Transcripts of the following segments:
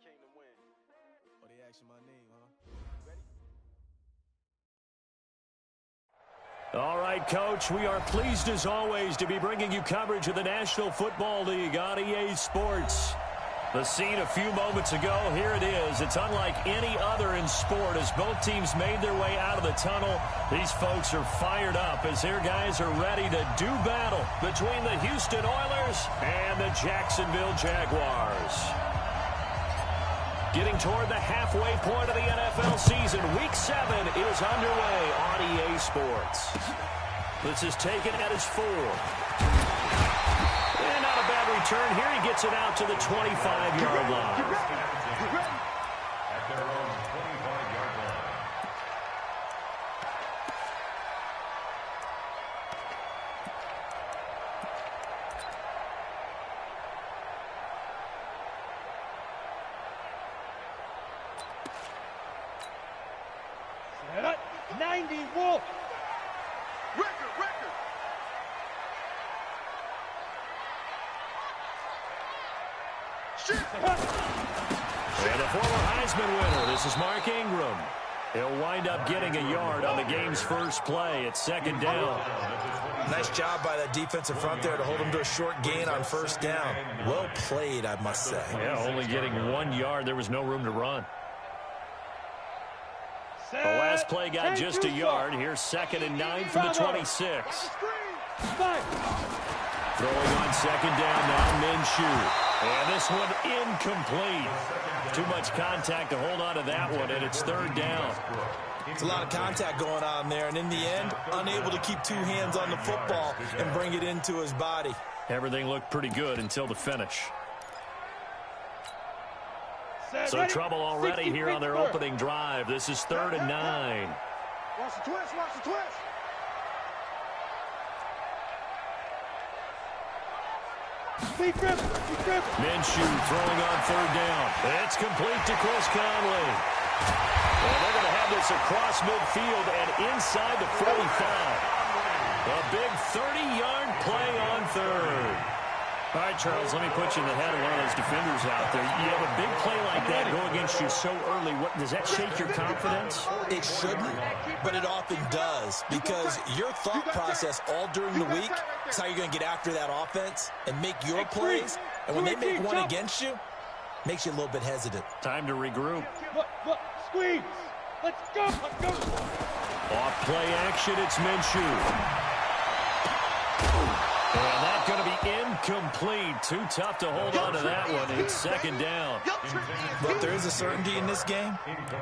came to win. Oh, they asking my name, huh? All right, Coach, we are pleased as always to be bringing you coverage of the National Football League on EA Sports. The scene a few moments ago, here it is. It's unlike any other in sport as both teams made their way out of the tunnel. These folks are fired up as their guys are ready to do battle between the Houston Oilers and the Jacksonville Jaguars. Getting toward the halfway point of the NFL season, Week 7 is underway on EA Sports. This is taken at his 4. And not a bad return here. He gets it out to the 25-yard line. At their own 25-yard line. Set up, 90 Wolf. Record. And a former Heisman winner, this is Mark Ingram. He'll wind up getting a yard on the game's first play. It's second down. Nice job by that defensive front there to hold him to a short gain on first down. Well played, I must say. Yeah, only getting 1 yard. There was no room to run. The last play got just a yard. Here's 2nd and 9 from the 26. Throwing on second down now, Minshew. And this one incomplete. Too much contact to hold on to that one, and it's 3rd down. It's a lot of contact going on there, and in the end, unable to keep 2 hands on the football and bring it into his body. Everything looked pretty good until the finish. So trouble already here on their opening drive. This is 3rd and 9. Watch the twist. Minshew throwing on 3rd down. It's complete to Chris Conley. And they're going to have this across midfield and inside the 45. A big 30-yard play on 3rd. All right, Charles, let me put you in the head of one of those defenders out there. You have a big play like that go against you so early. Does that shake your confidence? It shouldn't, but it often does, because your thought process all during the week is how you're going to get after that offense and make your plays. And when they make one against you, it makes you a little bit hesitant. Time to regroup. Look, squeeze. Let's go. Off play action, it's Minshew. And that's going to be incomplete. Too tough to hold on to that one. It's 2nd down. Look, there is a certainty in this game.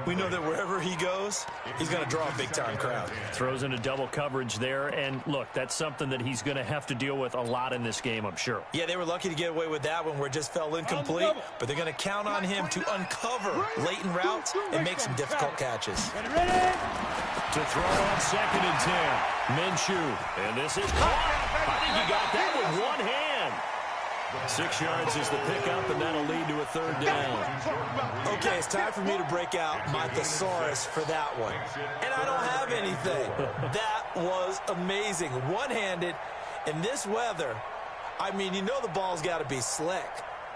We know that wherever he goes, he's going to draw a big-time crowd. Throws into double coverage there. And, look, that's something that he's going to have to deal with a lot in this game, I'm sure. Yeah, they were lucky to get away with that one where it just fell incomplete. But they're going to count on him to uncover latent routes and make some difficult catches. Ready? To throw on 2nd and 10. Minshew. And this is caught. I think he got that with one hand. 6 yards is the pickup, and that'll lead to a 3rd down. Okay, it's time for me to break out my thesaurus for that one. And I don't have anything. That was amazing. One-handed in this weather. I mean, you know the ball's got to be slick.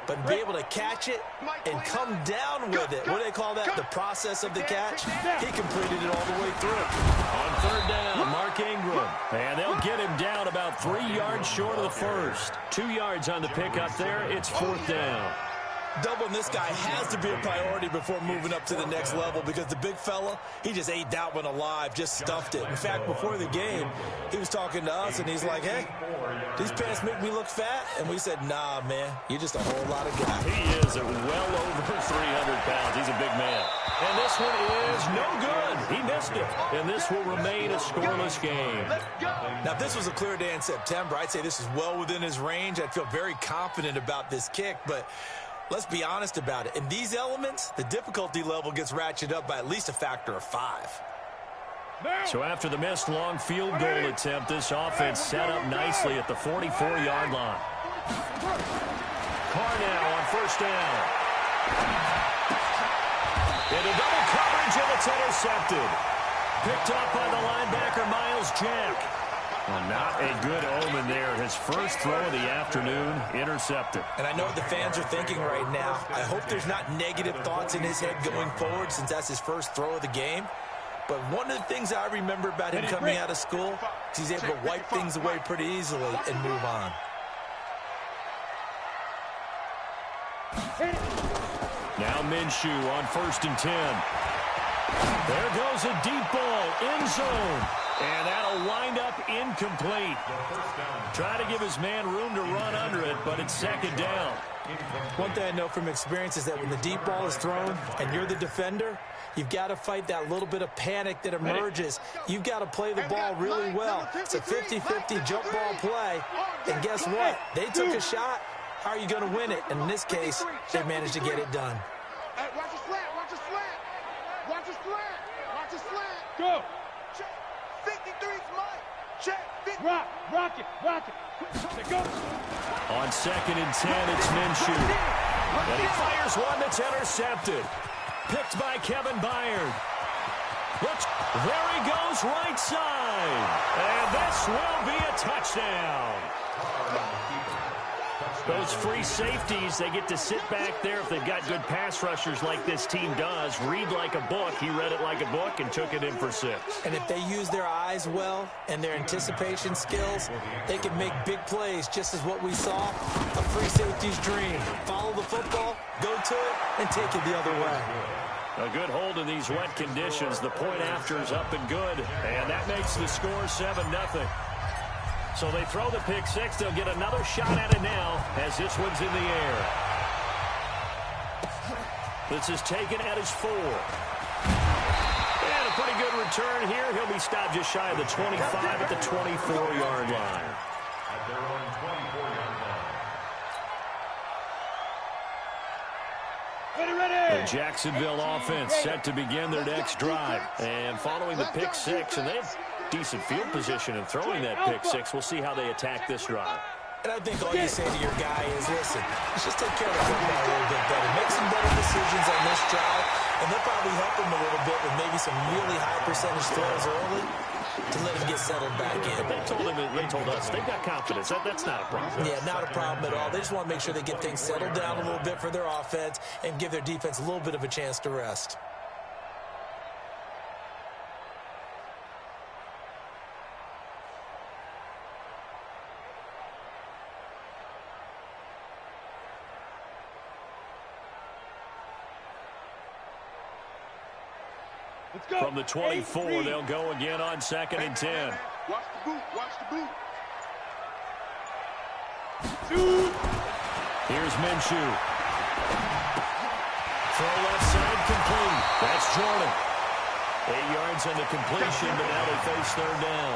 But be able to catch it and come down with it. What do they call that? The process of the catch? He completed it all the way through. On 3rd down, Mark Ingram. And they'll get him down about 3 yards short of the first. 2 yards on the pickup there. It's 4th down. Doubling this guy has to be a priority before moving up to the next level, because the big fella, he just ate that one alive, just stuffed it. In fact, before the game, he was talking to us, and he's like, hey, these pants make me look fat? And we said, nah, man, you're just a whole lot of guy. He is at well over 300 pounds. He's a big man. And this one is no good. He missed it. And this will remain a scoreless game. Now, if this was a clear day in September, I'd say this is well within his range. I'd feel very confident about this kick, but let's be honest about it. In these elements, the difficulty level gets ratcheted up by at least a factor of 5. So after the missed long field goal attempt, this offense set up nicely at the 44-yard line. Carr now on 1st down. Into double coverage, and it's intercepted. Picked up by the linebacker, Miles Jack. Well, not a good omen there. His his first throw of the afternoon, intercepted. And I know what the fans are thinking right now. I hope there's not negative thoughts in his head going forward since that's his first throw of the game. But one of the things I remember about him coming out of school is he's able to wipe things away pretty easily and move on. Now Minshew on 1st and 10. There goes a deep ball, end zone. And that'll wind up incomplete. Try to give his man room to run under it, but it's 2nd down. One thing I know from experience is that when the deep ball is thrown and you're the defender, you've got to fight that little bit of panic that emerges. You've got to play the ball really well. It's a 50-50 jump ball play. And guess what? They took a shot. How are you going to win it? And in this case, they managed to get it done. Hey, watch the slant, watch the slant. Watch the slant, watch the slant. Go. Check. 53's mine. Check. 50. Rock it. Go. On 2nd and 10, it's Minshew. And he fires one that's intercepted. Picked by Kevin Byard. There he goes, right side. And this will be a touchdown. Those free safeties, they get to sit back there if they've got good pass rushers like this team does. Read like a book. He read it like a book and took it in for 6. And if they use their eyes well and their anticipation skills, they can make big plays, just as what we saw, a free safety's dream. Follow the football, go to it, and take it the other way. A good hold in these wet conditions. The point after is up and good, and that makes the score 7-0. So they throw the pick 6. They'll get another shot at it now as this one's in the air. This is taken at his 4. And a pretty good return here. He'll be stopped just shy of the 25 at the 24-yard line. At their own 24-yard line. Ready. The Jacksonville offense set to begin their next drive. And following the pick 6, and they have decent field position in throwing that pick 6. We'll see how they attack this drive. And I think all you say to your guy is, listen, let's just take care of the football a little bit better. Make some better decisions on this drive, and they'll probably help him a little bit with maybe some really high percentage throws early to let him get settled back in. They told us they've got confidence. That's not a problem. Yeah, not a problem at all. They just want to make sure they get things settled down a little bit for their offense and give their defense a little bit of a chance to rest. Let's go. From the 24, they'll go again on 2nd and 10. Watch the boot, watch the boot. Here's Minshew. Throw left side complete. That's Jordan. 8 yards on the completion, but now they face 3rd down.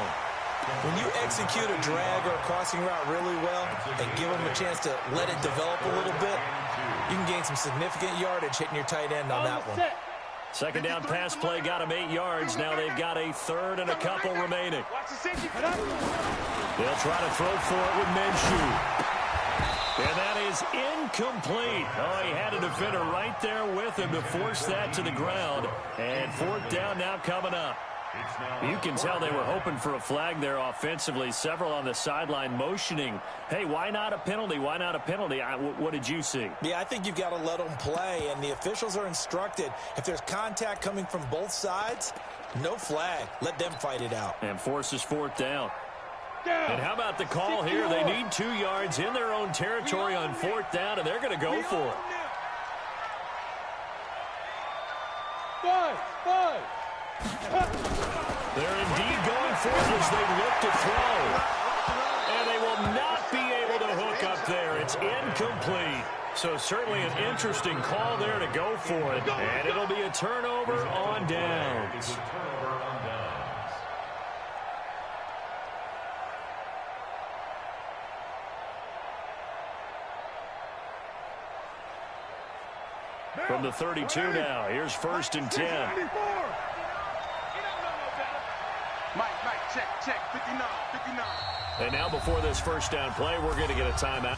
When you execute a drag or a crossing route really well and give them a chance to let it develop a little bit, you can gain some significant yardage hitting your tight end on that one. 2nd down pass play got him 8 yards. Now they've got a 3rd and a couple remaining. They'll try to throw for it with Minshew. And that is incomplete. Oh, he had a defender right there with him to force that to the ground. And 4th down now coming up. You can tell they were hoping for a flag there offensively. Several on the sideline motioning, hey, why not a penalty? Why not a penalty? What did you see? Yeah, I think you've got to let them play, and the officials are instructed. If there's contact coming from both sides, no flag. Let them fight it out. And forces 4th down. And how about the call here? They need 2 yards in their own territory on 4th down, and they're going to go for it. 5. They're indeed going for it as they look to throw. And they will not be able to hook up there. It's incomplete. So certainly an interesting call there to go for it. And it'll be a turnover on downs. From the 32 now, here's 1st and 10. Mike, check, 59. And now before this 1st down play, we're going to get a timeout.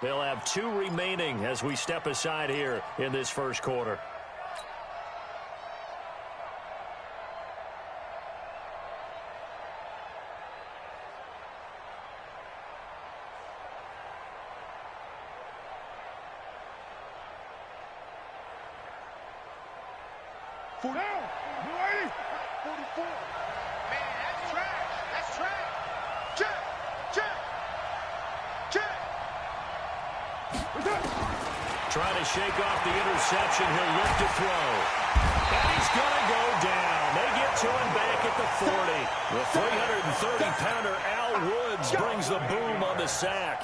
They'll have 2 remaining as we step aside here in this first quarter. Down. You ready? 44. Man, that's trash. That's trash. Check. Check. Check. Trying to shake off the interception. He'll look to throw. And he's going to go down. They get to him back at the 40. The 330-pounder Al Woods brings the boom on the sack.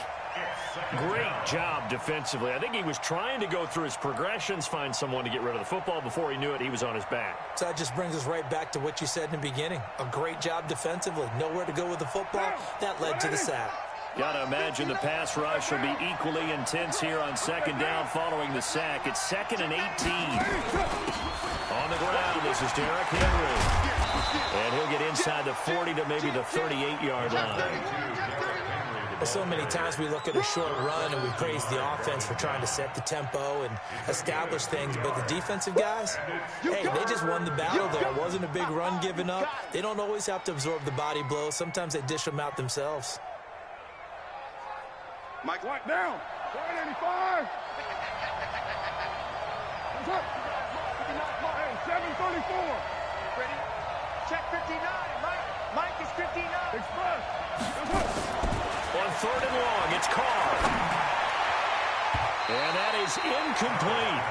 Great job defensively. I think he was trying to go through his progressions, find someone to get rid of the football. Before he knew it, he was on his back. So that just brings us right back to what you said in the beginning. A great job defensively. Nowhere to go with the football. That led to the sack. Got to imagine the pass rush will be equally intense here on second down following the sack. It's 2nd and 18. On the ground, this is Derrick Henry. And he'll get inside the 40 to maybe the 38-yard line. Well, so many times we look at a short run and we praise the offense for trying to set the tempo and establish things, but the defensive guys, hey, they just won the battle there. It wasn't a big run given up. They don't always have to absorb the body blows. Sometimes they dish them out themselves. Mike, what down? 85. 734. Ready? Check 59. Mike is 59. Express. On 3rd and long, it's Carr. And that is incomplete.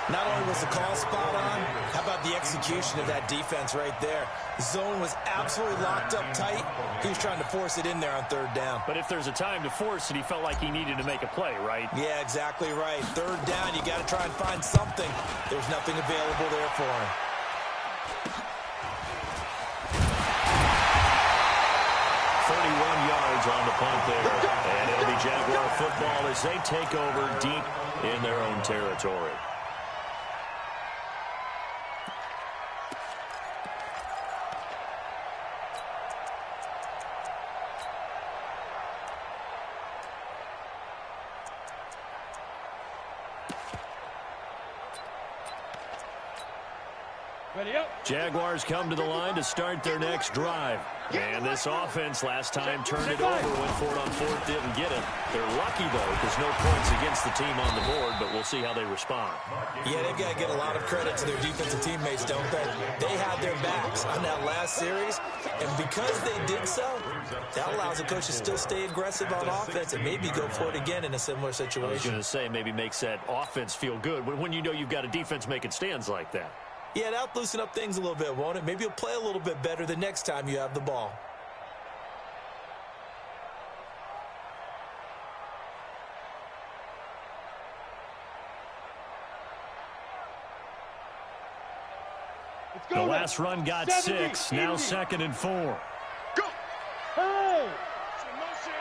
Not only was the call spot on, how about the execution of that defense right there? The zone was absolutely locked up tight. He was trying to force it in there on 3rd down. But if there's a time to force it, he felt like he needed to make a play, right? Yeah, exactly right. 3rd down, you got to try and find something. There's nothing available there for him. On the punt there, and it'll be Jaguar football as they take over deep in their own territory. Ready up. Jaguars come to the line to start their next drive. And this offense last time turned it over, went for it on 4th, didn't get it. They're lucky, though, because no points against the team on the board, but we'll see how they respond. Yeah, they've got to get a lot of credit to their defensive teammates, don't they? They had their backs on that last series, and because they did so, that allows the coach to still stay aggressive on offense and maybe go for it again in a similar situation. I was going to say, maybe makes that offense feel good when you know you've got a defense making stands like that. Yeah, that'll loosen up things a little bit, won't it? Maybe you'll play a little bit better the next time you have the ball. The last run got 6, now 2nd and 4. Go! Hey! Motion.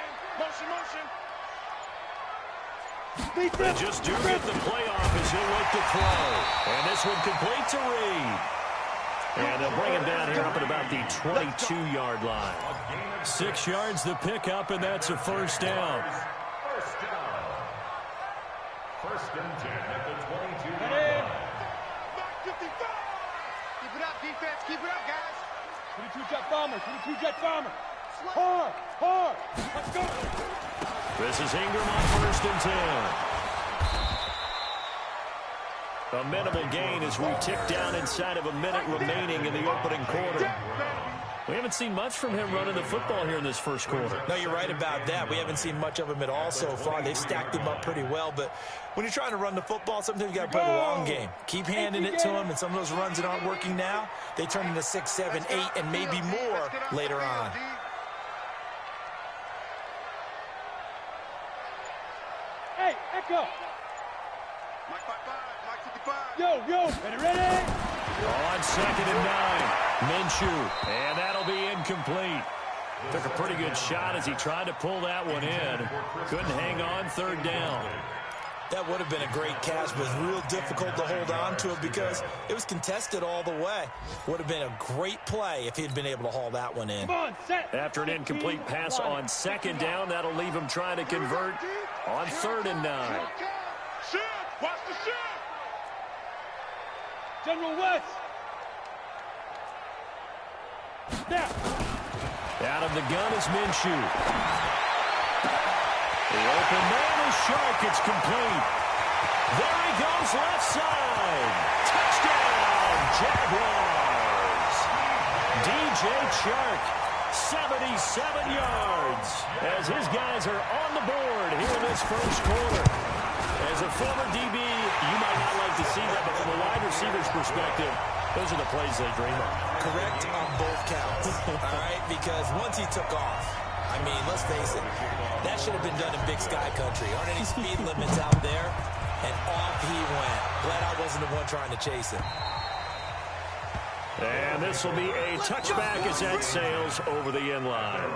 They just do get the playoff as he'll look to throw. And this one complete to Reed. And they'll bring him down here up at about the 22-yard line. 6 yards the pickup, and that's a 1st down. First and 10 at the 22. Keep it up, defense. Keep it up, guys. 22 jet bomber. 22 jet bomber. Hard. Let's go. This is Ingram on 1st and 10. A minimal gain as we tick down inside of a minute remaining in the opening quarter. We haven't seen much from him running the football here in this first quarter. No, you're right about that. We haven't seen much of him at all so far. They've stacked him up pretty well, but when you're trying to run the football, sometimes you got to play the long game. Keep handing it to him, and some of those runs that aren't working now, they turn into 6, 7, 8, and maybe more later on. Hey, Echo. Mike 55, Mike 55. Yo, ready? On 2nd and 9, Minshew, and that'll be incomplete. Took a pretty good shot as he tried to pull that one in. Couldn't hang on 3rd down. That would have been a great catch, but it was real difficult to hold on to it because it was contested all the way. Would have been a great play if he had been able to haul that one in. Come on, set. After an incomplete pass on second down, that'll leave him trying to convert on 3rd and 9. Shift! Watch the shift! General West. Snap. Out of the gun is Minshew. The open man is Shark. It's complete. There he goes, left side. Touchdown, Jaguars. DJ Chark, 77 yards. As his guys are on the board here in this first quarter. As a former DB, you might not like to see that, but from a wide receiver's perspective, those are the plays they dream of. Correct on both counts, all right? Because once he took off, I mean, let's face it, that should have been done in Big Sky Country. Aren't any speed limits out there? And off he went. Glad I wasn't the one trying to chase him. And this will be a touchback as that sails over the end line.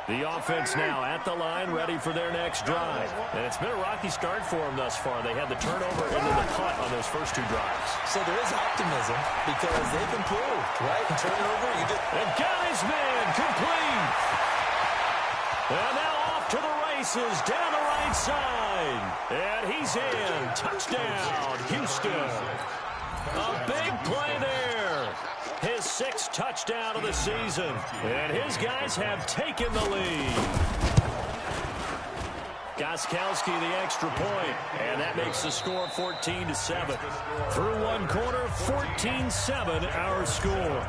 The offense now at the line, ready for their next drive. And it's been a rocky start for them thus far. They had the turnover and then the punt on those first 2 drives. So there is optimism because they've improved, right? And turnover, you just... And got his man complete. And now off to the races down the right side. And he's in. Touchdown, Houston. A big play there. His 6th touchdown of the season. And his guys have taken the lead. Gostkowski the extra point. And that makes the score 14-7. Through one quarter, 14-7 our score.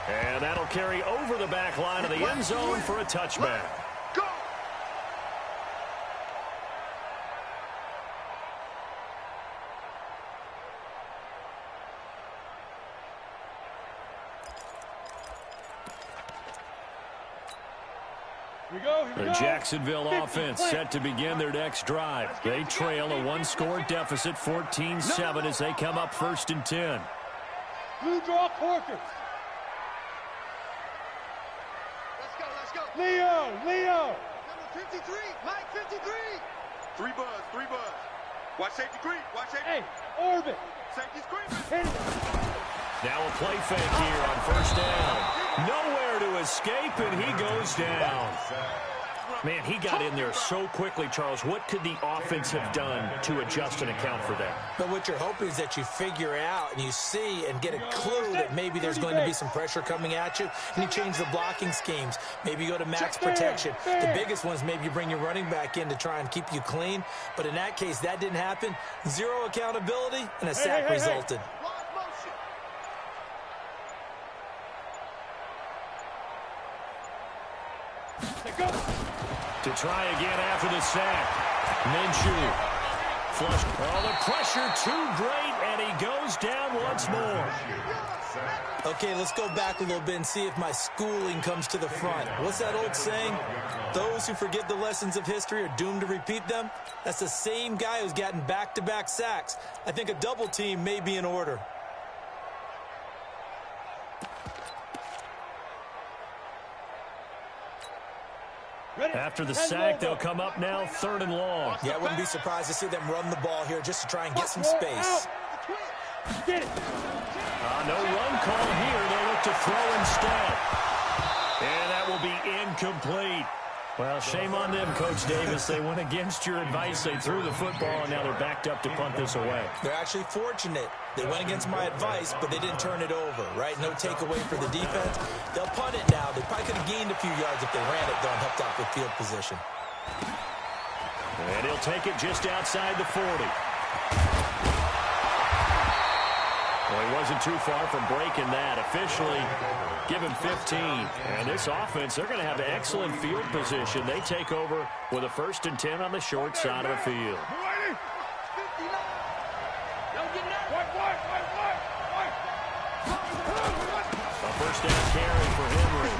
And that'll carry over the back line of the end zone for a touchback. Go! Here we go, here we The go. Jacksonville offense set to begin their next drive. They trail a 1-score deficit, 14-7, as they come up 1st and 10. Blue draw quarters. Let's go. Leo. Number 53, Mike 53. 3 buzz. Watch safety green. Watch safety. Hey, orbit. Safety screaming. Hit it. Now a play fake here on 1st down. Nowhere to escape, and he goes down. Man, he got in there so quickly, Charles. What could the offense have done to adjust and account for that? But what you're hoping is that you figure out and you see and get a clue that maybe there's going to be some pressure coming at you, and you change the blocking schemes. Maybe you go to max protection. The biggest ones, maybe you bring your running back in to try and keep you clean. But in that case, that didn't happen. 0 accountability, and a sack resulted. Go. To try again after the sack. Minshew. Flush. Oh, the pressure too great, and he goes down once more. Okay, let's go back a little bit and see if my schooling comes to the front. What's that old saying? Those who forget the lessons of history are doomed to repeat them. That's the same guy who's gotten back-to-back sacks. I think a double team may be in order. After the sack, they'll come up now 3rd and long. Yeah, I wouldn't be surprised to see them run the ball here just to try and get some space. Get it. No run call here. They'll look to throw instead. And that will be incomplete. Well, shame on them, Coach Davis. They went against your advice. They threw the football, and now they're backed up to punt this away. They're actually fortunate. They went against my advice, but they didn't turn it over, right? No takeaway for the defense. They'll punt it now. They probably could have gained a few yards if they ran it, though, and helped out with field position. And he'll take it just outside the 40. Well, he wasn't too far from breaking that. Officially, give him 15. And this offense, they're going to have excellent field position. They take over with a 1st and 10 on the short side of the field. A 1st down carry for Henry.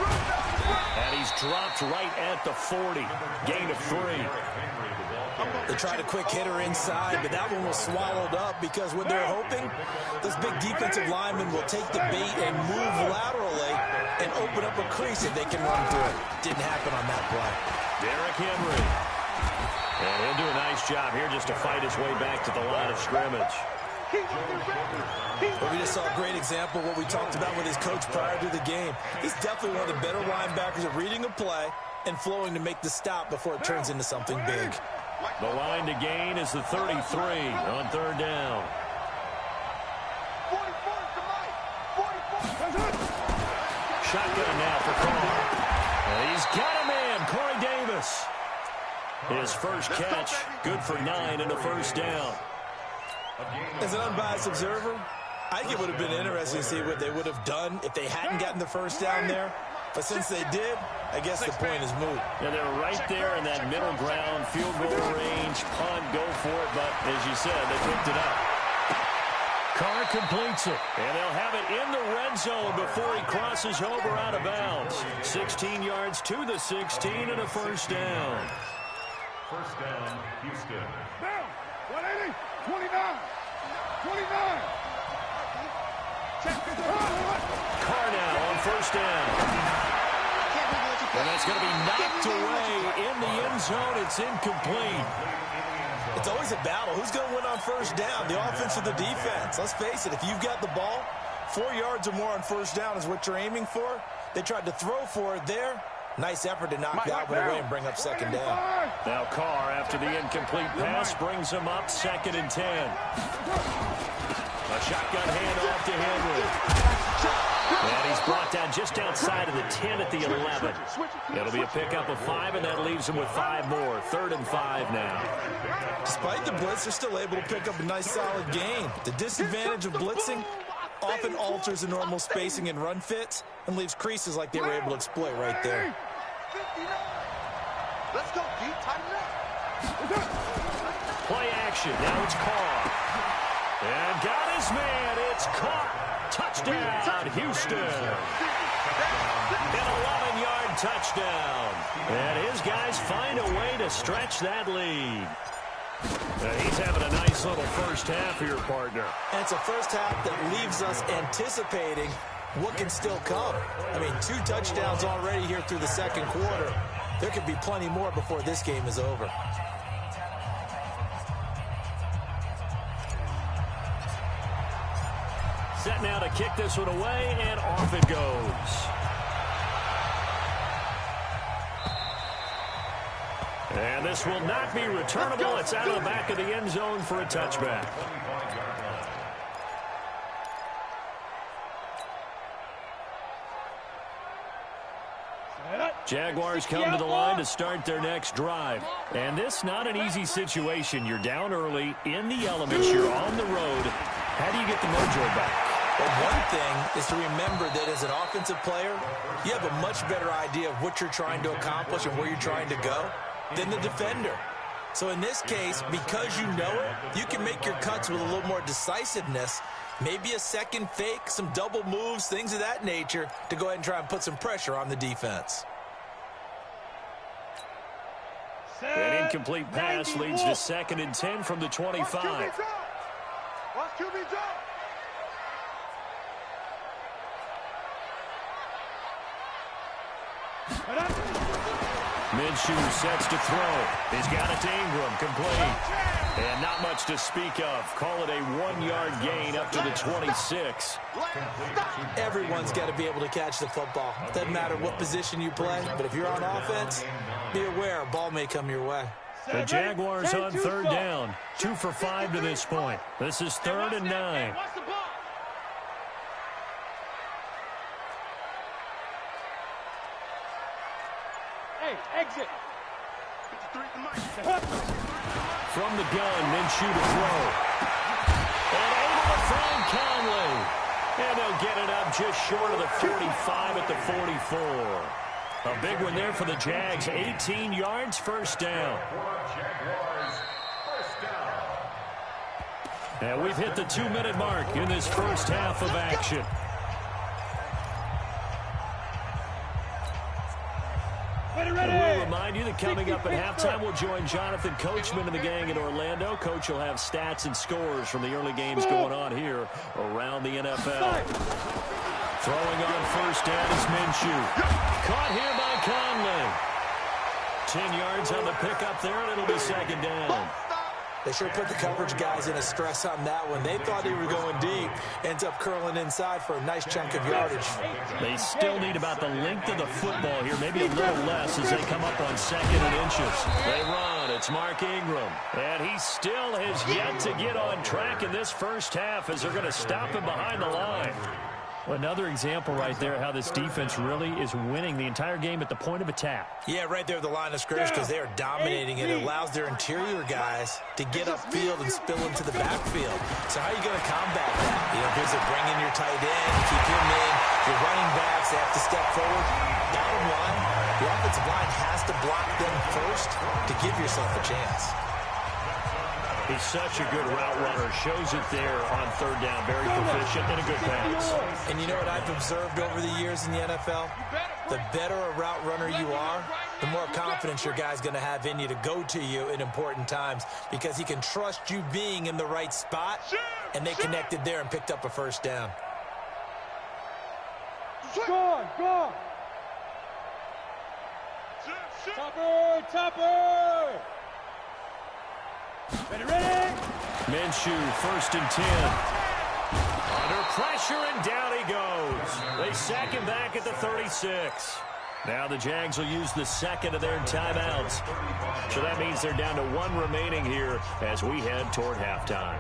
And he's dropped right at the 40. Gain of 3. They tried a quick hitter inside, but that one was swallowed up because what they're hoping, those big defensive linemen will take the bait and move laterally and open up a crease if they can run through it. Didn't happen on that play. Derrick Henry. And he'll do a nice job here just to fight his way back to the line of scrimmage. Well, we just saw a great example of what we talked about with his coach prior to the game. He's definitely one of the better linebackers at reading a play and flowing to make the stop before it turns into something big. The line to gain is the 33 on 3rd down. Shotgun now for Carr. And he's got a man, Corey Davis. His first catch, good for 9 and a first down. As an unbiased observer, I think it would have been interesting to see what they would have done if they hadn't gotten the first down there. But since they did, I guess the point is moot. And they're right there in that middle ground, field goal range, punt, go for it. But as you said, they picked it up. Carr completes it. And they'll have it in the red zone before he crosses over out of bounds. 16 yards to the 16 and a first down. First down, Houston. Down. 180. 29. 29. Carr now on first down. And that's going to be knocked away in the end zone. It's incomplete. It's always a battle. Who's going to win on first down, the offense or the defense? Let's face it, if you've got the ball, 4 yards or more on first down is what you're aiming for. They tried to throw for it there. Nice effort to knock that one away and bring up second down. Now Carr, after the incomplete pass, brings him up 2nd and 10. A shotgun handoff to Henry. And he's brought down just outside of the 10 at the 11. It'll be a pickup of 5, and that leaves him with 5 more. 3rd and 5 now. Despite the blitz, they're still able to pick up a nice, solid gain. The disadvantage of blitzing often alters the normal spacing and run fits and leaves creases like they were able to exploit right there. Let's go, D. Tighten up. Play action. Now it's Carr. And got his man. It's caught. Touchdown, Houston. An 11-yard touchdown. And his guys find a way to stretch that lead. He's having a nice little first half here, partner. And it's a first half that leaves us anticipating what can still come. I mean, 2 touchdowns already here through the second quarter. There could be plenty more before this game is over. Set now to kick this one away, and off it goes. And this will not be returnable. It's out of the back of the end zone for a touchback. Jaguars come to the line to start their next drive. And this not an easy situation. You're down early, in the elements, you're on the road. How do you get the mojo back? Well, one thing is to remember that as an offensive player, you have a much better idea of what you're trying to accomplish and where you're trying to go than the defender. So in this case, because you know it, you can make your cuts with a little more decisiveness, maybe a second fake, some double moves, things of that nature, to go ahead and try and put some pressure on the defense. An incomplete pass leads to 2nd and 10 from the 25. Watch QB drop. Minshew sets to throw. He's got it to Ingram, complete. And not much to speak of. Call it a 1-yard gain up to the 26. Everyone's got to be able to catch the football. Doesn't matter what position you play, but if you're on offense, be aware a ball may come your way. The Jaguars on 3rd down. 2 for 5 to this point. This is 3rd and 9. Exit. From the gun, Minshew to throw. And able to find Conley. And they'll get it up just short of the 45 at the 44. A big one there for the Jags. 18 yards, first down. And we've hit the 2-minute mark in this first half of action. And we'll remind you that coming up at halftime, we'll join Jonathan Coachman and the gang in Orlando. Coach will have stats and scores from the early games going on here around the NFL. Throwing on first down is Minshew. Caught here by Conley. 10 yards on the pickup there, and it'll be second down. They sure put the coverage guys in a stress on that one. They thought they were going deep. Ends up curling inside for a nice chunk of yardage. They still need about the length of the football here, maybe a little less as they come up on 2nd and inches. They run. It's Mark Ingram. And he still has yet to get on track in this first half as they're going to stop him behind the line. Another example right there how this defense really is winning the entire game at the point of attack. Yeah, right there at the line of scrimmage because they are dominating it. It allows their interior guys to get upfield and spill into the backfield. So how are you going to combat that? You know, here's a bring in your tight end, keep him in. Your running backs, they have to step forward. Bottom line, the offensive line has to block them first to give yourself a chance. He's such a good route runner. Shows it there on 3rd down. Very proficient and a good pass. And you know what I've observed over the years in the NFL? The better a route runner you are, the more confidence your guy's going to have in you to go to you in important times because he can trust you being in the right spot, and they connected there and picked up a first down. Go! Topper! Ready? Minshew, 1st and 10. Under pressure, and down he goes. They sack him back at the 36. Now the Jags will use the 2nd of their timeouts. So that means they're down to 1 remaining here as we head toward halftime.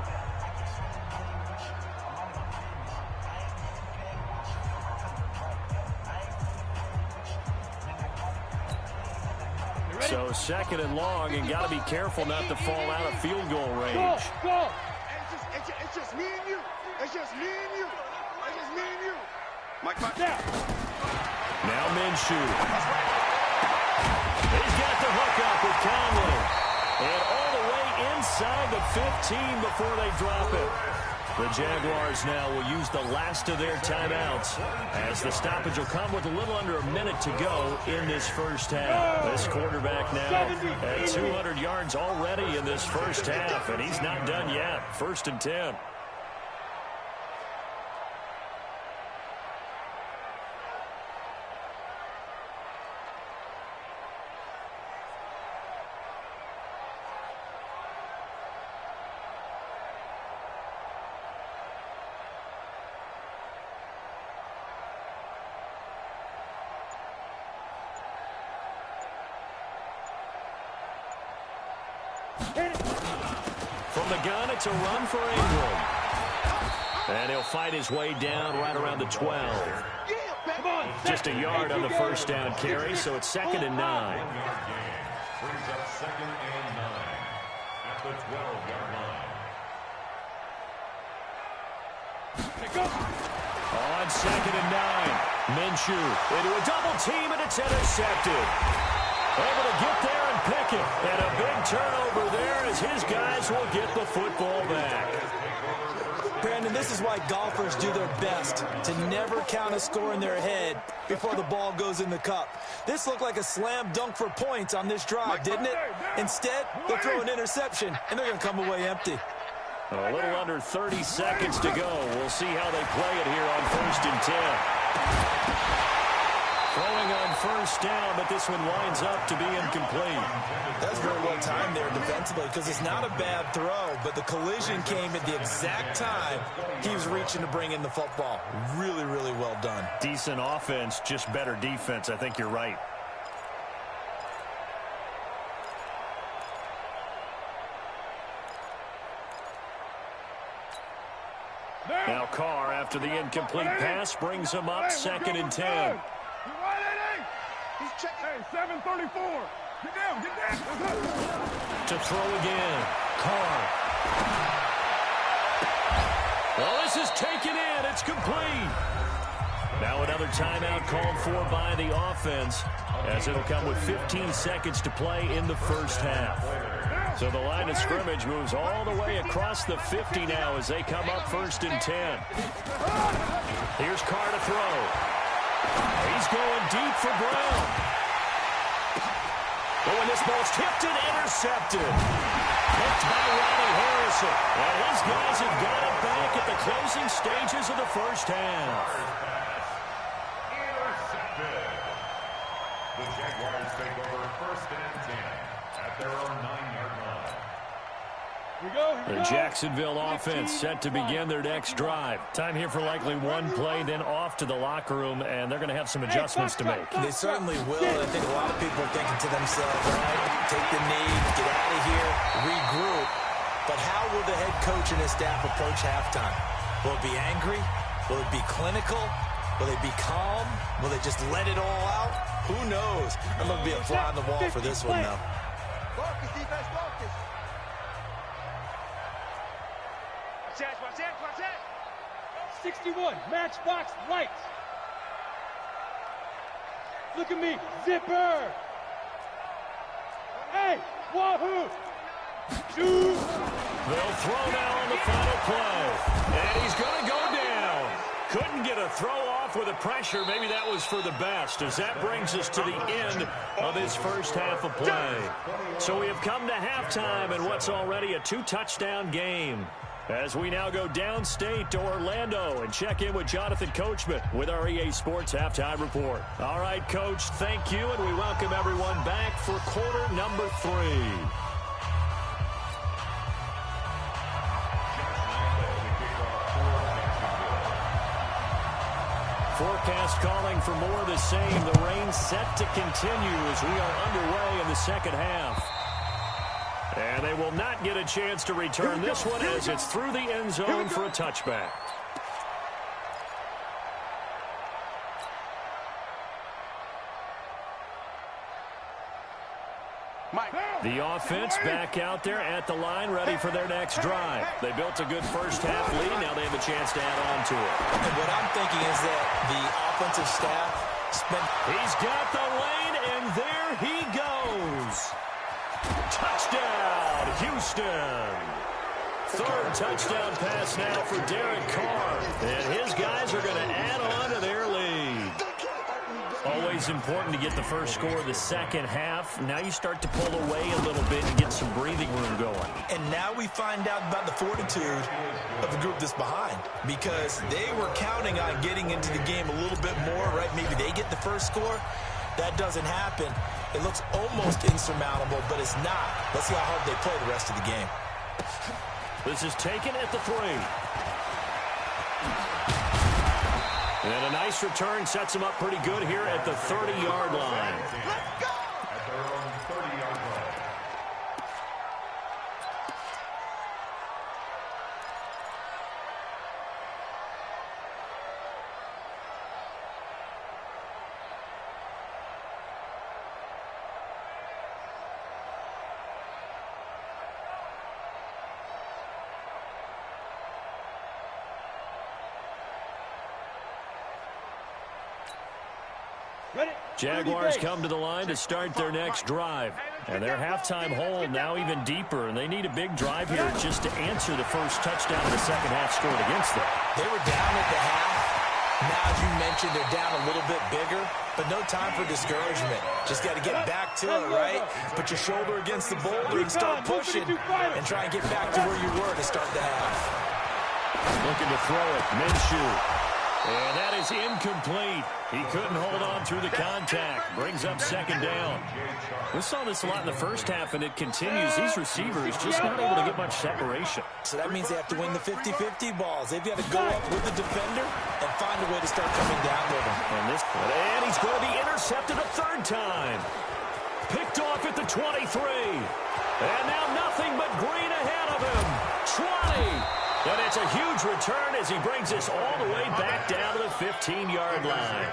So 2nd and long, and got to be careful not to fall out of field goal range. Go! It's just me and you. It's just me and you. It's just me and you. Mike, down. Now Minshew. He's got the hook up with Conley. And all the way inside the 15 before they drop it. The Jaguars now will use the last of their timeouts as the stoppage will come with a little under a minute to go in this first half. This quarterback now at 200 yards already in this first half, and he's not done yet. 1st and 10. From the gun, it's a run for Ingram. And he'll fight his way down right around the 12. Just a yard on the first down carry, so it's 2nd and 9. Brings up 2nd and 9 at the 12-yard line. On 2nd and 9, Minshew into a double team, and it's intercepted. Able to get there and pick it. And a big turnover there as his guys will get the football back. Brandon, this is why golfers do their best to never count a score in their head before the ball goes in the cup. This looked like a slam dunk for points on this drive, didn't it? Instead, they'll throw an interception, and they're going to come away empty. A little under 30 seconds to go. We'll see how they play it here on 1st and 10. Throwing on first down, but this one winds up to be incomplete. That's very well timed there defensively because it's not a bad throw, but the collision came at the exact time he was reaching to bring in the football. Really, really well done. Decent offense, just better defense. I think you're right. Now Carr, after the incomplete pass, brings him up 2nd and 10. Hey, 734. Get down. To throw again. Carr. Well, this is taken in. It's complete. Now another timeout called for by the offense as it'll come with 15 seconds to play in the first half. So the line of scrimmage moves all the way across the 50 now as they come up 1st and 10. Here's Carr to throw. He's going deep for Brown. But when this ball's tipped and intercepted. Picked by Ronnie Harrison. And his guys have got it back at the closing stages of the first half. Intercepted. The Jaguars take over first and 10 at their own 9-yard line. The Jacksonville offense set to begin their next drive. Time here for likely one play, then off to the locker room, and they're going to have some adjustments to make. They certainly will. I think a lot of people are thinking to themselves, all right, take the knee, get out of here, regroup. But how will the head coach and his staff approach halftime? Will it be angry? Will it be clinical? Will they be calm? Will they just let it all out? Who knows? I'm going to be a fly on the wall for this one, though. Focus, defense, focus. Watch that. 61, matchbox right. Look at me, zipper. Hey, wahoo. Shoot. They'll throw now on the final play. And he's going to go down. Couldn't get a throw off with the pressure. Maybe that was for the best, as that brings us to the end of his first half of play. So we have come to halftime in what's already a 2-touchdown game, as we now go downstate to Orlando and check in with Jonathan Coachman with our EA Sports Halftime Report. All right, Coach, thank you, and we welcome everyone back for quarter number 3. Forecast calling for more of the same. The rain set to continue as we are underway in the second half. And they will not get a chance to return this one as it's through the end zone for a touchback. The offense back out there at the line, ready for their next drive. They built a good first half lead. Now they have a chance to add on to it. And what I'm thinking is that the offensive staff spent... He's got the lane, and there he goes. Touchdown, Houston. Third touchdown pass now for Derek Carr. And his guys are going to add on to their lead. Always important to get the first score of the second half. Now you start to pull away a little bit and get some breathing room going. And now we find out about the fortitude of the group that's behind, because they were counting on getting into the game a little bit more, right? Maybe they get the first score. That doesn't happen. It looks almost insurmountable, but it's not. Let's see how hard they play the rest of the game. This is taken at the 3. And a nice return sets him up pretty good here at the 30-yard line. Let's go! At their own 30-yard line. Jaguars come to the line to start their next drive. And their halftime hole now even deeper, and they need a big drive here just to answer the first touchdown of the second half scored against them. They were down at the half. Now, as you mentioned, they're down a little bit bigger, but no time for discouragement. Just got to get back to it, right? Put your shoulder against the boulder and start pushing and try and get back to where you were to start the half. Looking to throw it, Minshew. And that is incomplete. He couldn't hold on through the contact. Brings up second down. We saw this a lot in the first half, and it continues. These receivers just not able to get much separation. So that means they have to win the 50-50 balls. They've got to go up with the defender and find a way to start coming down with him. And he's going to be intercepted a third time. Picked off at the 23. And now nothing but green ahead of him. 20. And it's a huge return as he brings us all the way back down to the 15-yard line.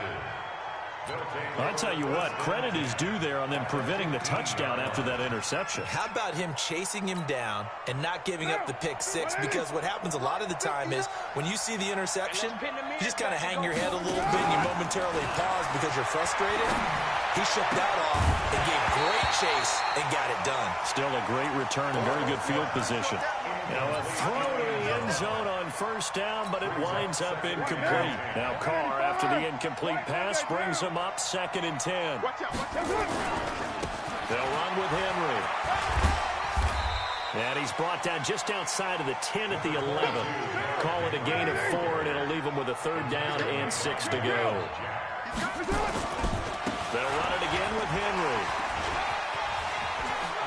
I'll tell you what, credit is due there on them preventing the touchdown after that interception. How about him chasing him down and not giving up the pick six? Because what happens a lot of the time is when you see the interception, you just kind of hang your head a little bit and you momentarily pause because you're frustrated. He shook that off and gave great chase and got it done. Still a great return and very good field position. Now a throw to the end zone on first down, but it winds up incomplete. Now Carr, after the incomplete pass, brings him up 2nd and 10. They'll run with Henry. And he's brought down just outside of the 10 at the 11. Call it a gain of 4, and it'll leave him with a 3rd down and 6 to go. They'll run it again with Henry.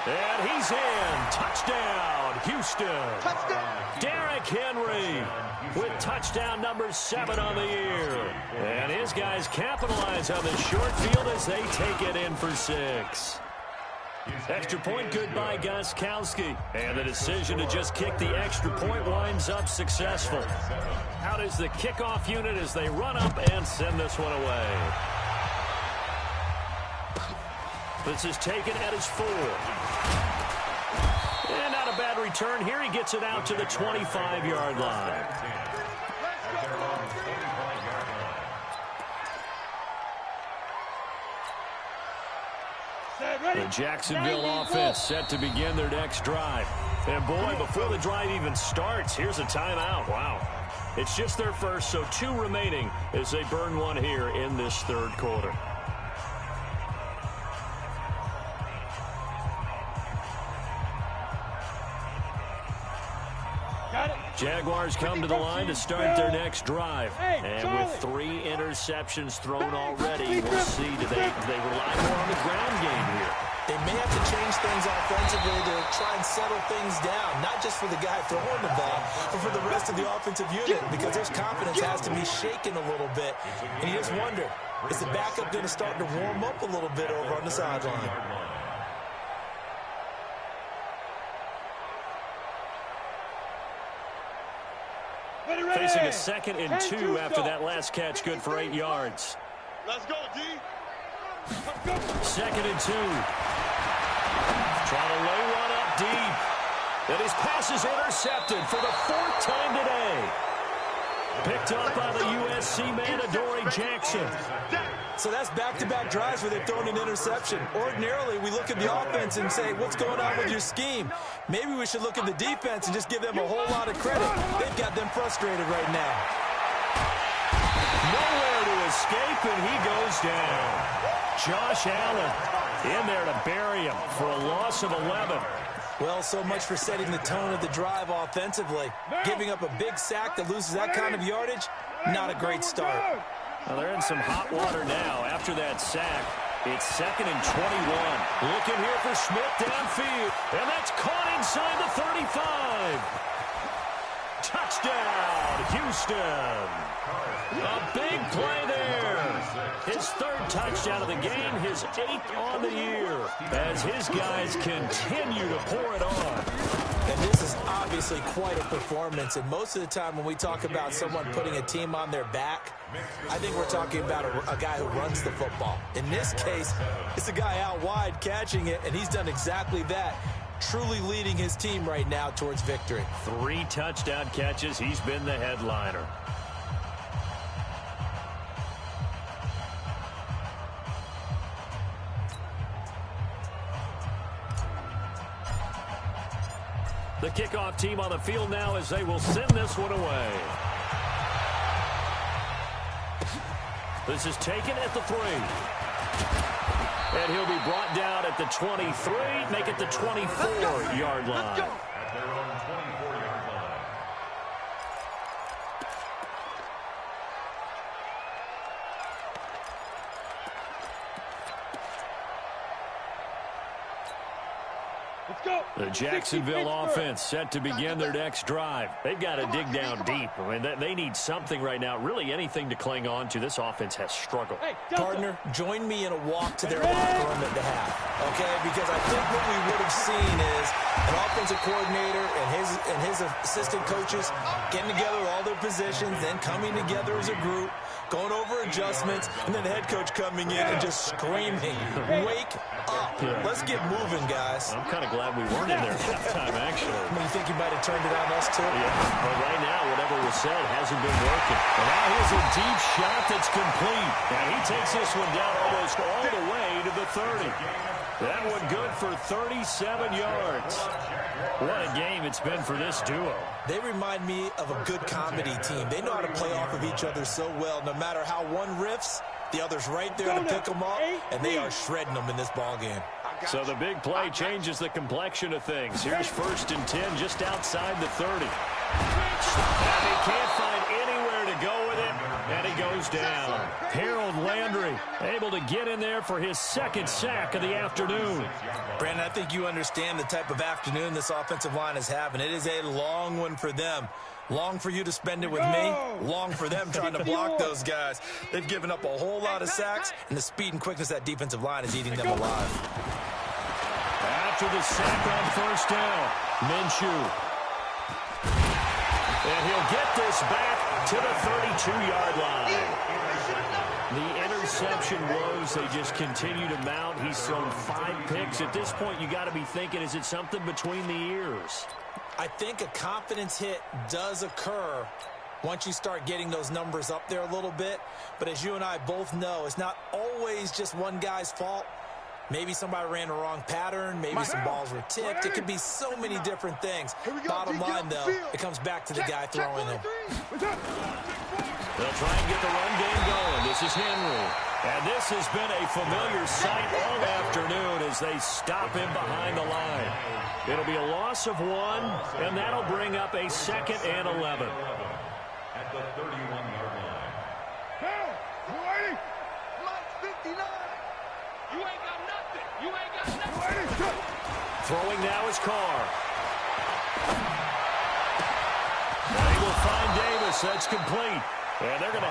And he's in. Touchdown, Houston. Touchdown. Derrick Henry with touchdown number 7 on the year. And his guys capitalize on the short field as they take it in for 6. Extra point good by Gostkowski. And the decision to just kick the extra point winds up successful. Out is the kickoff unit as they run up and send this one away. This is taken at his 4. And not a bad return here. He gets it out to the 25-yard line. The Jacksonville offense set to begin their next drive. And boy, before the drive even starts, here's a timeout. Wow. It's just their first, so 2 remaining as they burn one here in this 3rd quarter. Jaguars come to the line to start their next drive. And with 3 interceptions thrown already, we'll see do they rely more on the ground game here. They may have to change things offensively to try and settle things down, not just for the guy throwing the ball, but for the rest of the offensive unit, because their confidence has to be shaken a little bit. And you just wonder, is the backup going to start to warm up a little bit over on the sideline? Facing a 2nd and 2 after that last catch, good for 8 yards. Let's go, D. 2nd and 2. Trying to lay one up deep. And his pass is intercepted for the 4th time today. Picked up by the USC man, Adoree Jackson. So that's back-to-back drives where they've thrown an interception. Ordinarily, we look at the offense and say, what's going on with your scheme? Maybe we should look at the defense and just give them a whole lot of credit. They've got them frustrated right now. Nowhere to escape, and he goes down. Josh Allen in there to bury him for a loss of 11. Well, so much for setting the tone of the drive offensively. Giving up a big sack that loses that kind of yardage, not a great start. Well, they're in some hot water now after that sack. It's 2nd and 21. Looking here for Smith downfield. And that's caught inside the 35. Touchdown, Houston. A big play there. His 3rd touchdown of the game, his 8th on the year, as his guys continue to pour it on. And this is obviously quite a performance. And most of the time when we talk about someone putting a team on their back, I think we're talking about a guy who runs the football. In this case, it's a guy out wide catching it, and he's done exactly that. Truly leading his team right now towards victory. 3 touchdown catches. He's been the headliner. The kickoff team on the field now as they will send this one away. This is taken at the 3. And he'll be brought down at the 23, make it the 24-yard line. At their own 24-yard line. The Jacksonville offense set to begin their next drive. They've got to dig down deep. I mean, they need something right now, really anything to cling on to. This offense has struggled. Partner, join me in a walk to their locker room at the half, okay? Because I think what we would have seen is an offensive coordinator and his assistant coaches getting together all their positions, then coming together as a group, going over adjustments, and then the head coach coming in and just screaming, wake up. Yeah. Let's get moving, guys. I'm kind of glad we weren't in there at halftime, actually. I mean, you think he might have turned it on us, too? Yeah, but right now, whatever was said hasn't been working. And now here's a deep shot that's complete. And he takes this one down almost all the way to the 30. That one good for 37 yards. What a game it's been for this duo. They remind me of a good comedy team. They know how to play off of each other so well. No matter how one riffs, the other's right there to pick them up, and they are shredding them in this ball game. So the big play changes the complexion of things. Here's 1st and 10 just outside the 30. And he can't find anywhere to go with it, and he goes down. Harold Landry able to get in there for his 2nd sack of the afternoon. Brandon, I think you understand the type of afternoon this offensive line is having. It is a long one for them. Long for you to spend it with me. Long for them trying to block those guys. They've given up a whole lot of sacks, and the speed and quickness of that defensive line is eating them alive. After the sack on 1st down, Minshew. And he'll get this back to the 32-yard line. The interception was they just continue to mount. He's thrown 5 picks. At this point, you got to be thinking, is it something between the ears? I think a confidence hit does occur once you start getting those numbers up there a little bit. But as you and I both know, it's not always just one guy's fault. Maybe somebody ran the wrong pattern. Maybe some balls were tipped. It could be so many different things. Bottom line, though, it comes back to the guy throwing them. They'll try and get the run game going. This is Henry. And this has been a familiar sight all afternoon as they stop him behind the line. It'll be a loss of 1, and that'll bring up a 2nd and 11. At the 31-yard line. Hey, you ready? Mike 59. You ain't got nothing. You ain't got nothing. Throwing now is Carr. And he will find Davis. That's complete. And they're going to have